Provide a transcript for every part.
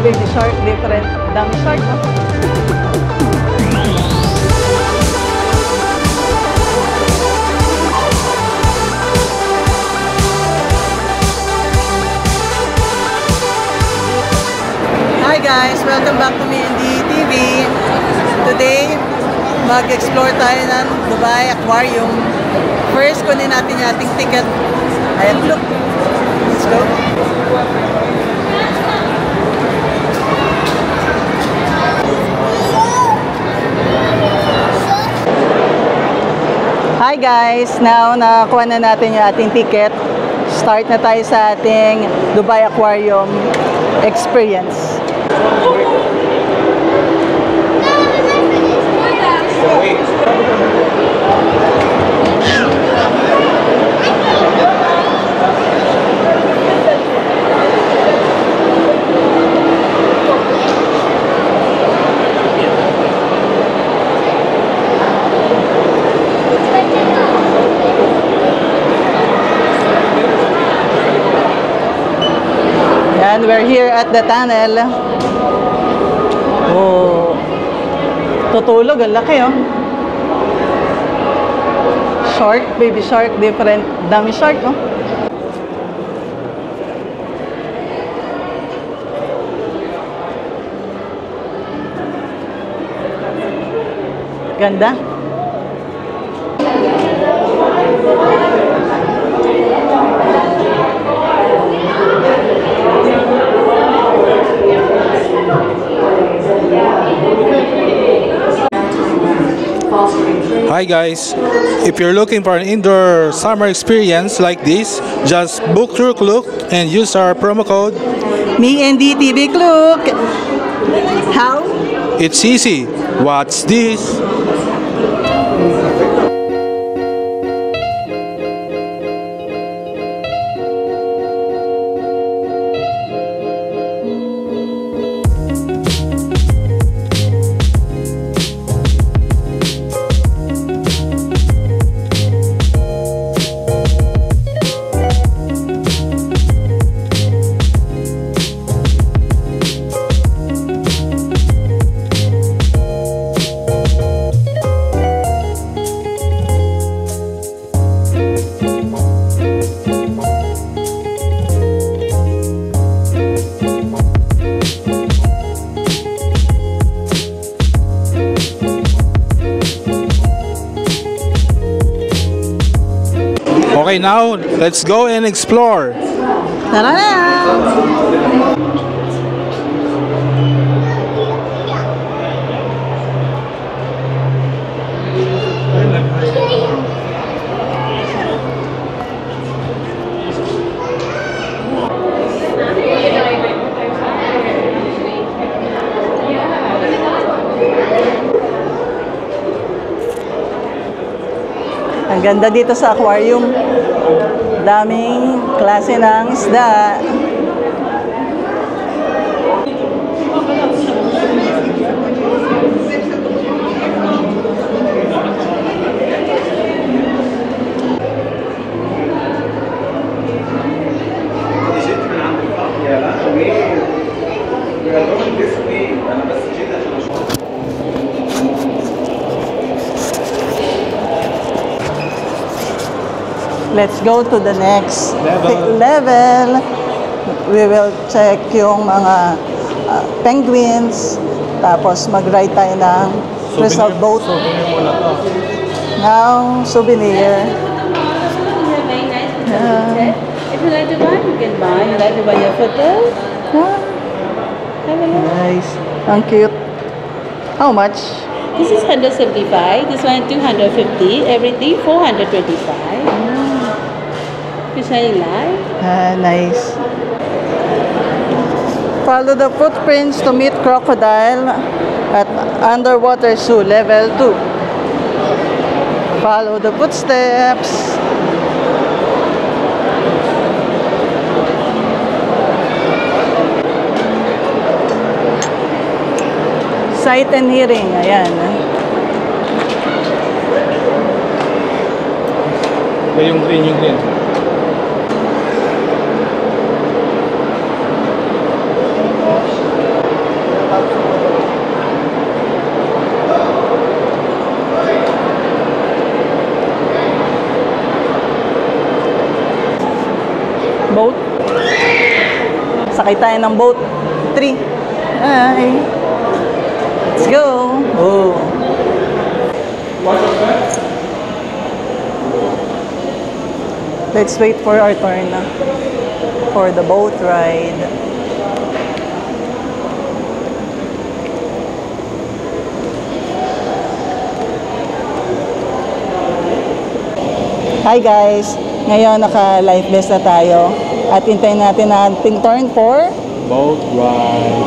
baby shark, different. Dami shark, no? Hi guys! Welcome back to Mindy TV. Today, mag-explore tayo ng Dubai Aquarium. First, kunin natin yung ating ticket. Ayan, look. Let's go. Hi guys! Now, nakakuha na natin yung ating ticket. Start na tayo sa ating Dubai Aquarium experience. And we're here at the tunnel. Oh, tutulog, ang laki, oh. Shark, baby shark, different. Dami shark, oh. Ganda. Hi guys, if you're looking for an indoor summer experience like this, just book through Klook and use our promo code MeNDTV Klook. How? It's easy. What's this? Okay, now let's go and explore. Tara na! Ang ganda dito sa aquarium. Daming klase ng isda. Let's go to the next level. We will check yung mga penguins. Tapos mag-ride tayo ng crystal boat. Now, souvenir. If you like to buy, you can buy. You like to buy your photo? Nice. Ang cute. How much? This is 175. This one 250. Everything 425. You shall like? Nice. Follow the footprints to meet crocodile at underwater zoo level 2. Follow the footsteps. Sight and hearing, ayan. Yung green. Sakay tayo ng boat 3. Hi! Let's go! Oh! Let's wait for our turn for the boat ride. Hi guys! Ngayon naka-life vest na tayo at hintayin natin na ating turn for Boat ride.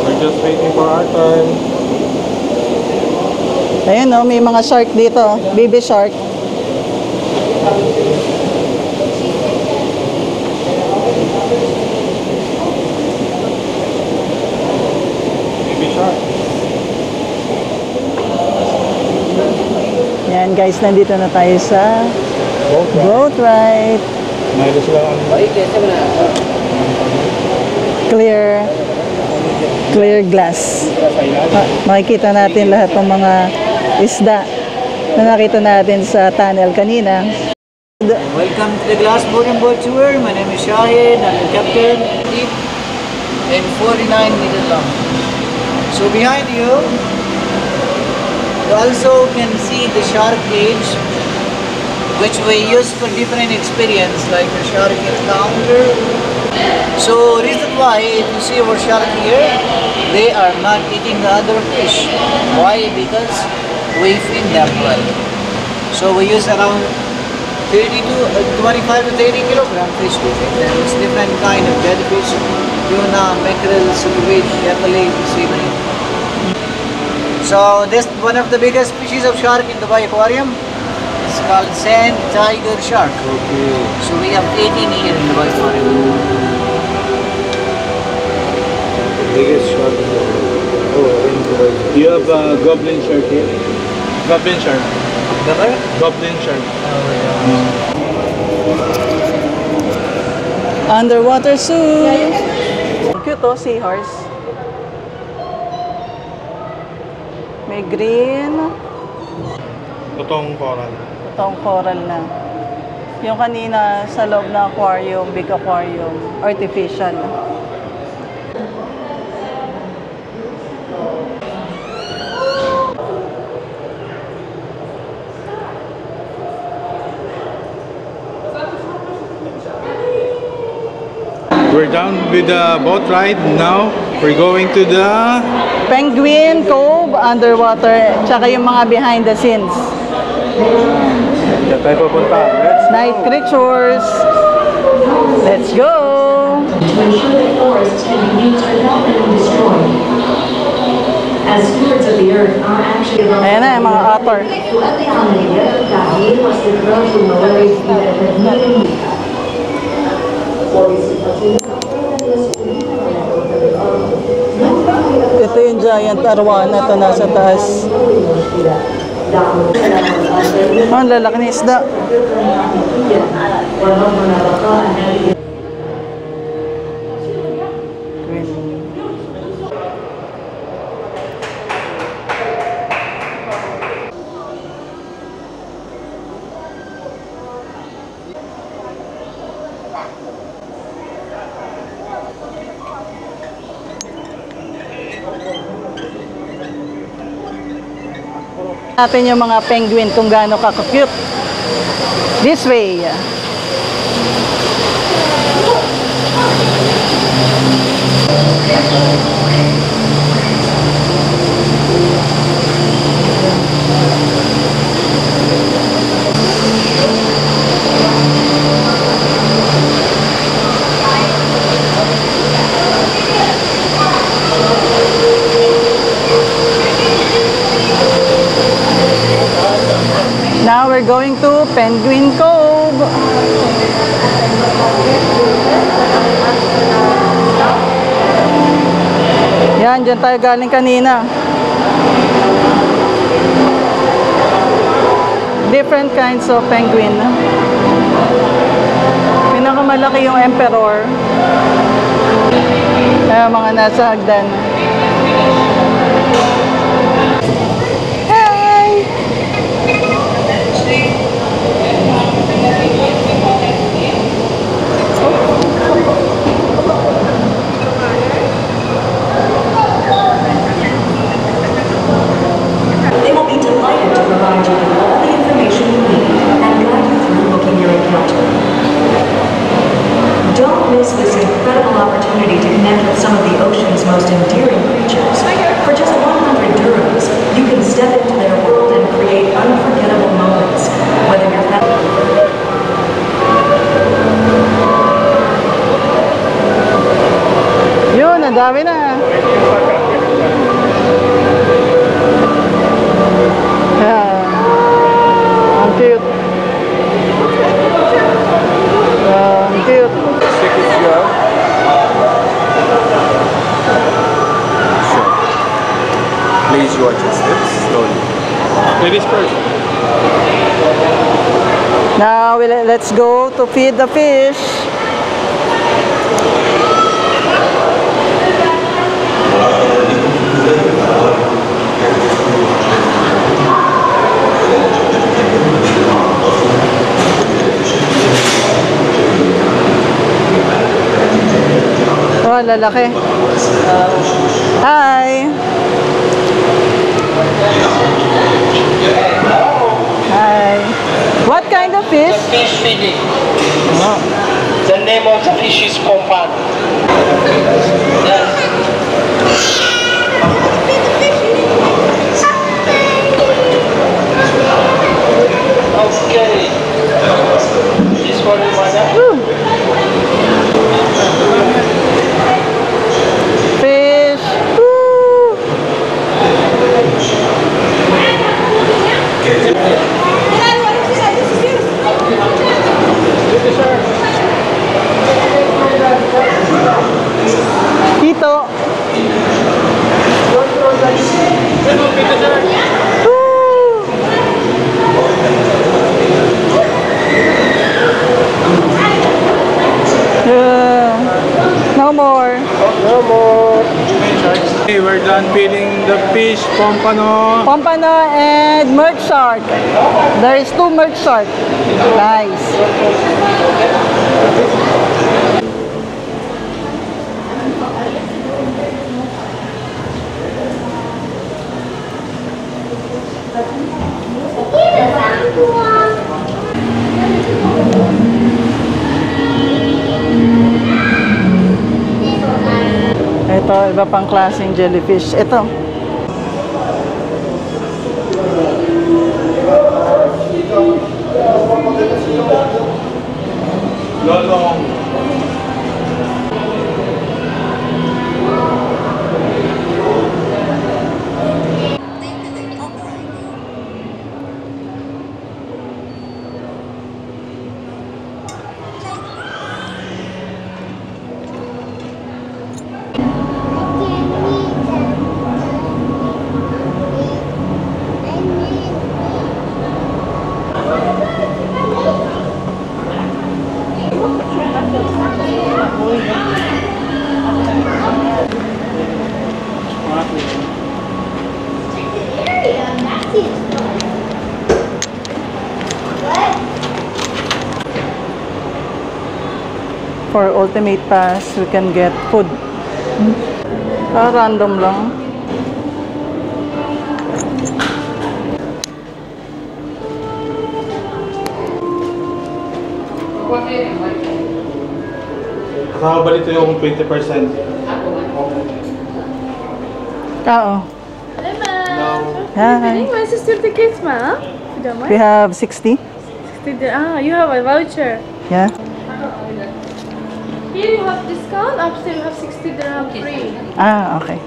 We're just waiting for our turn. ayun no, may mga shark dito, baby shark. Baby shark. Yan guys, nandito na tayo sa boat ride. Mayroon sila ang Clear glass. Makikita natin lahat ng mga isda na nakita natin sa tunnel kanina. Welcome to the Glass Boarding Boat Tour. My name is Shahid. I'm the captain. Deep and 49 meters long. So behind you also can see the shark cage, which we use for different experience, like the shark encounter. So reason why, if you see our shark here, they are not eating the other fish. Why? Because we feed them well. So we use around 25 to 30 kilogram fish to feed them. It's different kind of jellyfish, tuna, mackerel, squid, capelli, seaweed. So this one of the biggest species of shark in Dubai Aquarium. It's called sand tiger shark. Okay. So we have 18 here in Dubai Aquarium. Biggest shark in the world. Oh, in Dubai. Do you have a goblin shark here? Goblin shark. Goblin shark. Underwater zoo. Cute oh, seahorse. May green. Totoong coral. Itong coral na. Yung kanina sa loob ng aquarium, big aquarium, artificial. We're done with the boat ride. Now we're going to the Penguin Cove, underwater, tsaka yung mga behind the scenes. Diyan tayo papunta. Let's Night creatures. Let's go! To ensure that forests can be used without being destroyed. As stewards of the earth are actually Ayan na, yung mga otter. Ito yung giant arwana, ito nasa taas. Ang lalaki ng isda. Natin yung mga penguin kung gaano ka-cute. This way. Now we're going to Penguin Cove. Yan, dyan tayo galing kanina. Different kinds of penguin. Pinakamalaki yung emperor. Mga nasa hagdan. world's most endearing creatures. For just 100 dirhams, you can step into their world and create unforgettable moments. Whether you're Yun, ang dami na. Yan. Ang cute. Ang cute. Please watch your steps slowly. Ladies first. Now let's go to feed the fish. Oh, lalaki. Hi. Hi. What kind of fish? Fish feeding. The name of the fish is pompan. Okay. This one is mother. Fish. Woo. Tito. No more. No more. Okay, we're done feeding the fish, pompano. Pompano and merc shark. There is 2 merc shark. Nice. Ito, iba pang klaseng jellyfish. Ito. Lolong. For ultimate pass, we can get food. Random lang. Kasama ba dito yung 20%? Oo. Hello, ma'am. Hi. My sister tickets, ma'am. If you don't mind. We have 60. You have a voucher. Yeah. Here you have discount. Upstairs you have 60 dirham free. Ah, okay.